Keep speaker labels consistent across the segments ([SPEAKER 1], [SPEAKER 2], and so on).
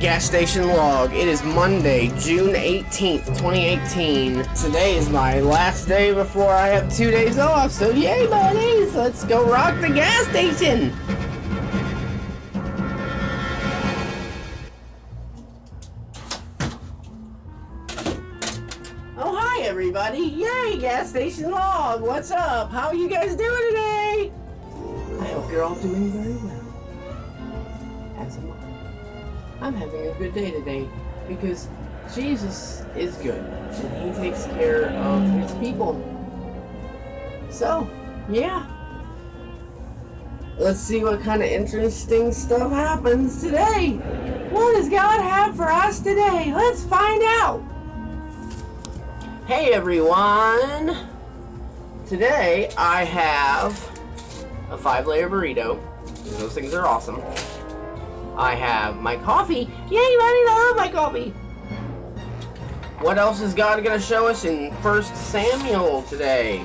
[SPEAKER 1] Gas Station Log. It is Monday, June 18th, 2018. Today is my last day before I have 2 days off, so yay, buddies! Let's go rock the gas station! Oh, hi, everybody! Yay, Gas Station Log! What's up? How are you guys doing today? I hope you're all doing very well. As am I. I'm having a good day today because Jesus is good and He takes care of His people. So, yeah. Let's see what kind of interesting stuff happens today. What does God have for us today? Let's find out. Hey everyone. Today I have a 5-layer burrito. Those things are awesome. I have my coffee. Yay, buddy, I love my coffee. What else is God going to show us in 1 Samuel today?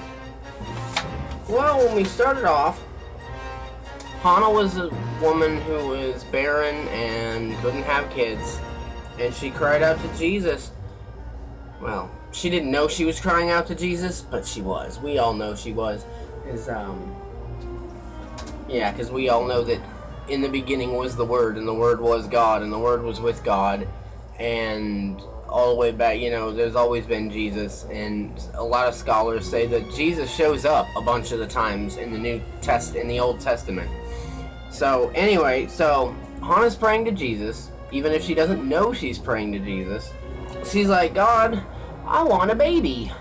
[SPEAKER 1] Well, when we started off, Hannah was a woman who was barren and couldn't have kids. And she cried out to Jesus. Well, she didn't know she was crying out to Jesus, but she was. We all know she was. Because we all know that in the beginning was the Word, and the Word was God, and the Word was with God, and all the way back, there's always been Jesus, and a lot of scholars say that Jesus shows up a bunch of the times in the Old Testament. So anyway, Hannah's praying to Jesus, even if she doesn't know she's praying to Jesus. She's like, God, I want a baby,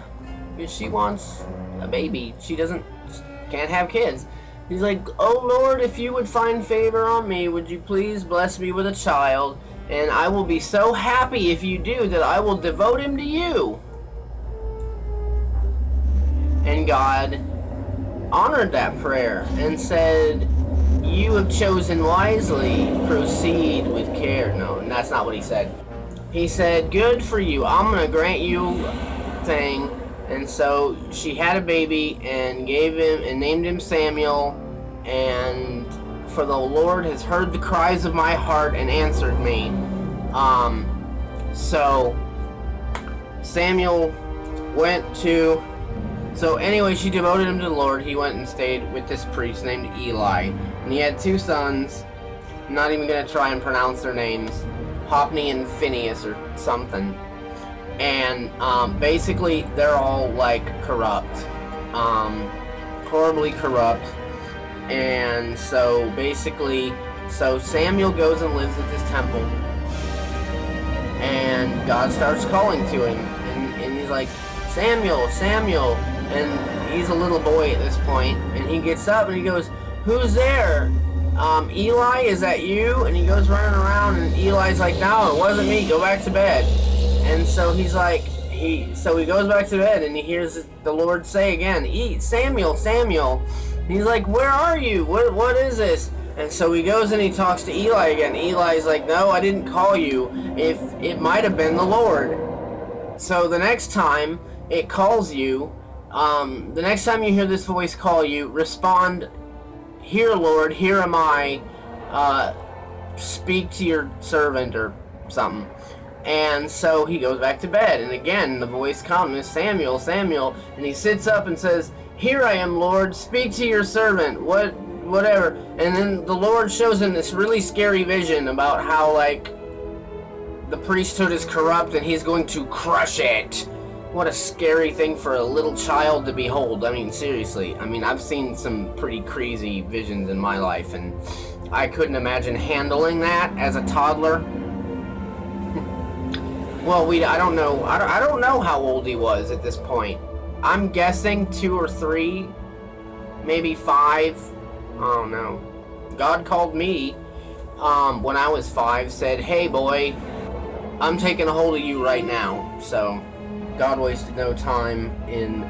[SPEAKER 1] because she wants a baby. She can't have kids. He's like, oh Lord, if you would find favor on me, would you please bless me with a child? And I will be so happy if you do that I will devote him to you. And God honored that prayer and said, you have chosen wisely, proceed with care. No, and that's not what he said. He said, good for you, I'm going to grant you a thing. And so she had a baby and named him Samuel. And for the Lord has heard the cries of my heart and answered me. So Samuel anyway, she devoted him to the Lord. He went and stayed with this priest named Eli. And he had 2 sons. I'm not even going to try and pronounce their names. Hophni and Phinehas or something. And basically they're all like corrupt, horribly corrupt. And so Samuel goes and lives at this temple, and God starts calling to him, and he's like, Samuel, Samuel, and he's a little boy at this point, and he gets up and he goes, who's there? Eli, is that you? And he goes running around, and Eli's like, no, it wasn't me, go back to bed. And so he goes back to bed, and he hears the Lord say again, Samuel, Samuel. And he's like, where are you? What is this? And so he goes and he talks to Eli again. Eli's like, no, I didn't call you. If it might have been the Lord. So the next time it calls you, the next time you hear this voice call you, respond, here, Lord, here am I. Speak to your servant or something. And so he goes back to bed, and again the voice comes, Samuel, Samuel, and he sits up and says, here I am, Lord, speak to your servant, whatever. And then the Lord shows him this really scary vision about how, the priesthood is corrupt and he's going to crush it. What a scary thing for a little child to behold. I mean, seriously. I mean, I've seen some pretty crazy visions in my life, and I couldn't imagine handling that as a toddler. Well, I don't know. I don't know how old he was at this point. I'm guessing 2 or 3, maybe 5. I don't know. God called me when I was 5, said, hey boy, I'm taking a hold of you right now. So God wasted no time in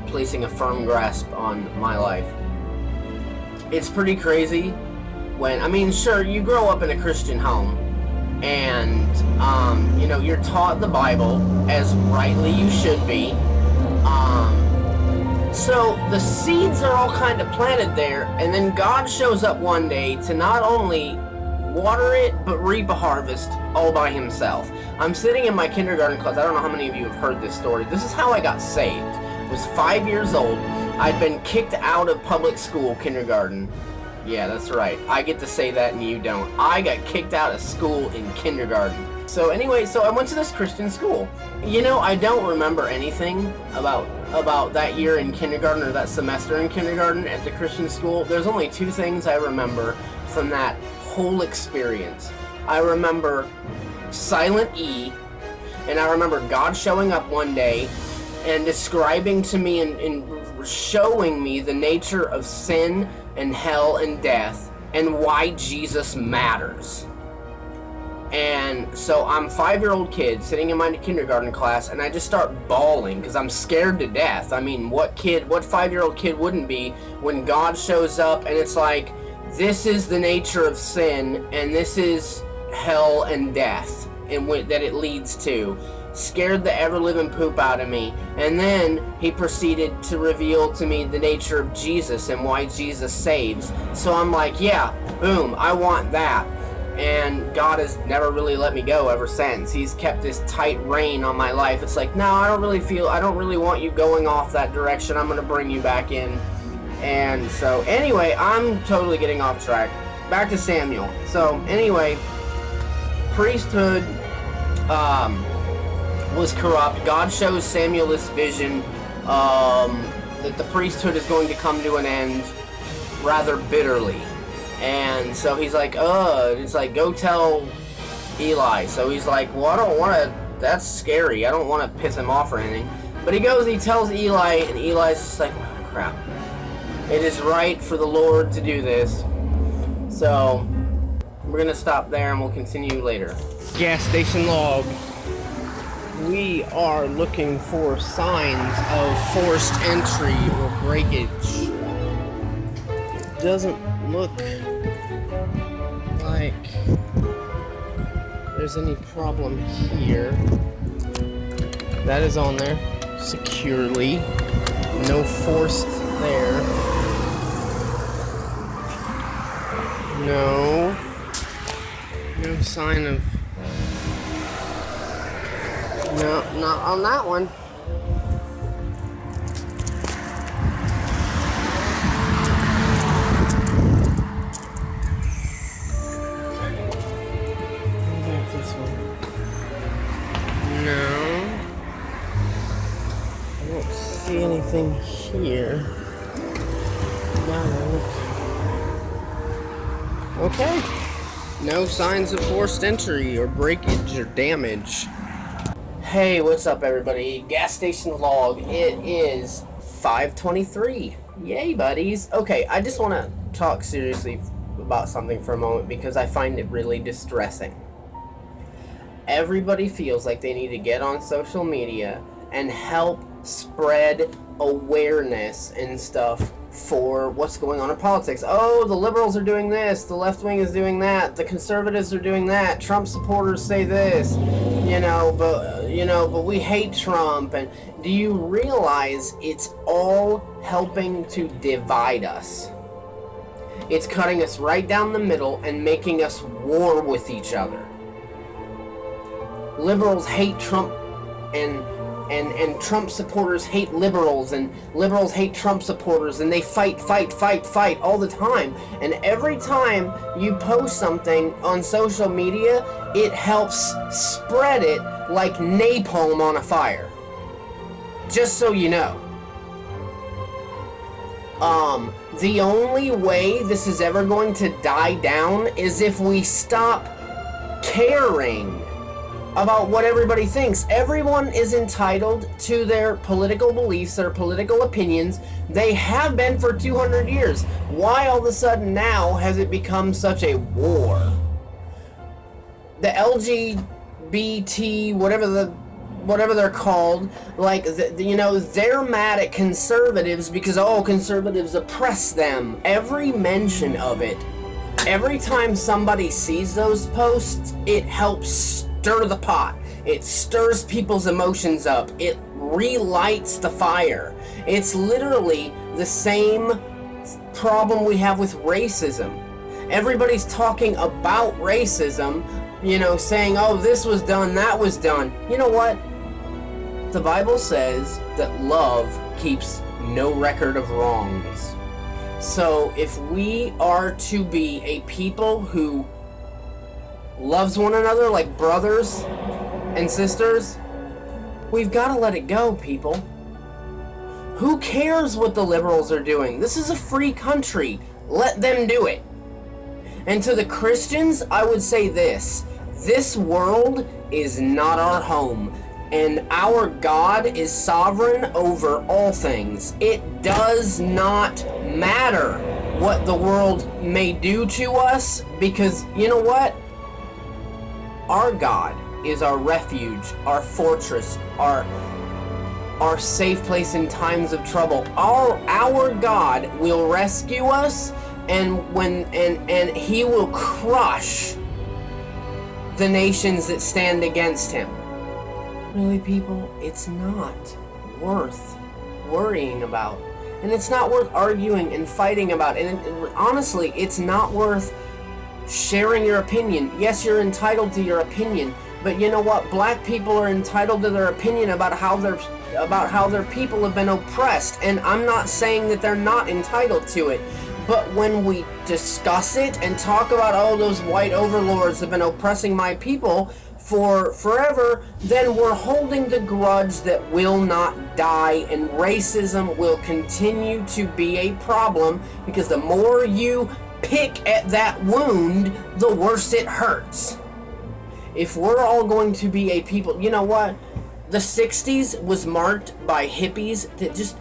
[SPEAKER 1] placing a firm grasp on my life. It's pretty crazy sure, you grow up in a Christian home, and you're taught the Bible as rightly you should be. So the seeds are all kind of planted there, and then God shows up one day to not only water it, but reap a harvest all by himself. I'm sitting in my kindergarten class. I don't know how many of you have heard this story. This is how I got saved. I was 5 years old. I'd been kicked out of public school kindergarten. Yeah, that's right. I get to say that and you don't. I got kicked out of school in kindergarten. So anyway, so I went to this Christian school. You know, I don't remember anything about that year in kindergarten or that semester in kindergarten at the Christian school. There's only two things I remember from that whole experience. I remember Silent E, and I remember God showing up one day and describing to me and showing me the nature of sin and hell and death and why Jesus matters. And so I'm a 5-year-old kid sitting in my kindergarten class, and I just start bawling because I'm scared to death. I mean, what 5-year-old kid wouldn't be when God shows up and it's like, this is the nature of sin, and this is hell and death, and that it leads to. Scared the ever-living poop out of me. And then he proceeded to reveal to me the nature of Jesus and why Jesus saves. So I'm like, yeah, boom, I want that. And God has never really let me go ever since. He's kept this tight rein on my life. It's like, no, I don't really want you going off that direction. I'm going to bring you back in. And so, anyway, I'm totally getting off track. Back to Samuel. So, anyway, priesthood was corrupt. God shows Samuel this vision that the priesthood is going to come to an end rather bitterly. And so he's like, it's like, go tell Eli. So he's like, well, I don't want to, that's scary. I don't want to piss him off or anything. But he goes, he tells Eli, and Eli's just like, oh, crap. It is right for the Lord to do this. So we're going to stop there and we'll continue later. Gas station log. We are looking for signs of forced entry or breakage. Doesn't look like there's any problem here. That is on there securely. No forced there. No sign of. No, not on that one. Anything here? No. Okay. No signs of forced entry or breakage or damage. Hey, what's up, everybody? Gas station log. It is 5:23. Yay, buddies. Okay, I just want to talk seriously about something for a moment because I find it really distressing. Everybody feels like they need to get on social media and help spread awareness and stuff for what's going on in politics. Oh, the liberals are doing this, the left wing is doing that, the conservatives are doing that, Trump supporters say this, but we hate Trump. And do you realize it's all helping to divide us? It's cutting us right down the middle and making us war with each other. Liberals hate Trump and Trump supporters hate liberals, and liberals hate Trump supporters, and they fight all the time. And every time you post something on social media, it helps spread it like napalm on a fire. Just so you know. The only way this is ever going to die down is if we stop caring about what everybody thinks. Everyone is entitled to their political beliefs, their political opinions. They have been for 200 years. Why all of a sudden now has it become such a war? The LGBT, whatever they're called, like, they're mad at conservatives because, conservatives oppress them. Every mention of it, every time somebody sees those posts, it helps stir the pot. It stirs people's emotions up. It relights the fire. It's literally the same problem we have with racism. Everybody's talking about racism, you know, saying, oh, this was done, that was done. You know what? The Bible says that love keeps no record of wrongs. So if we are to be a people who loves one another like brothers and sisters, we've got to let it go, people. Who cares what the liberals are doing? This is a free country. Let them do it. And to the Christians, I would say this. This world is not our home, and our God is sovereign over all things. It does not matter what the world may do to us, because you know what? Our God is our refuge, our fortress, our safe place in times of trouble. Our God will rescue us, and he will crush the nations that stand against him. Really, people, it's not worth worrying about. And it's not worth arguing and fighting about. And honestly, it's not worth sharing your opinion. Yes, you're entitled to your opinion, but you know what? Black people are entitled to their opinion about how their people have been oppressed. And I'm not saying that they're not entitled to it. But when we discuss it and talk about, oh, those white overlords have been oppressing my people for forever, then we're holding the grudge that will not die, and racism will continue to be a problem, because the more you pick at that wound, the worse it hurts. If we're all going to be a people, you know what? The 60s was marked by hippies that just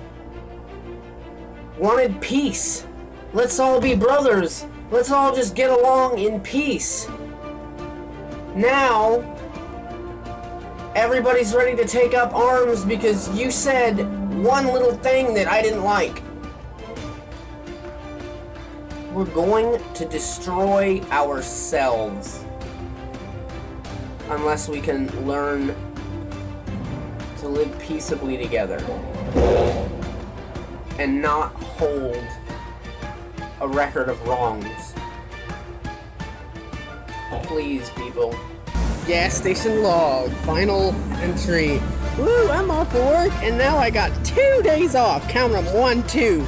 [SPEAKER 1] wanted peace. Let's all be brothers. Let's all just get along in peace. Now, everybody's ready to take up arms because you said one little thing that I didn't like. We're going to destroy ourselves unless we can learn to live peaceably together and not hold a record of wrongs. Please, people. Gas station log, final entry. Woo, I'm off for work, and now I got 2 days off. Count them, 1, 2.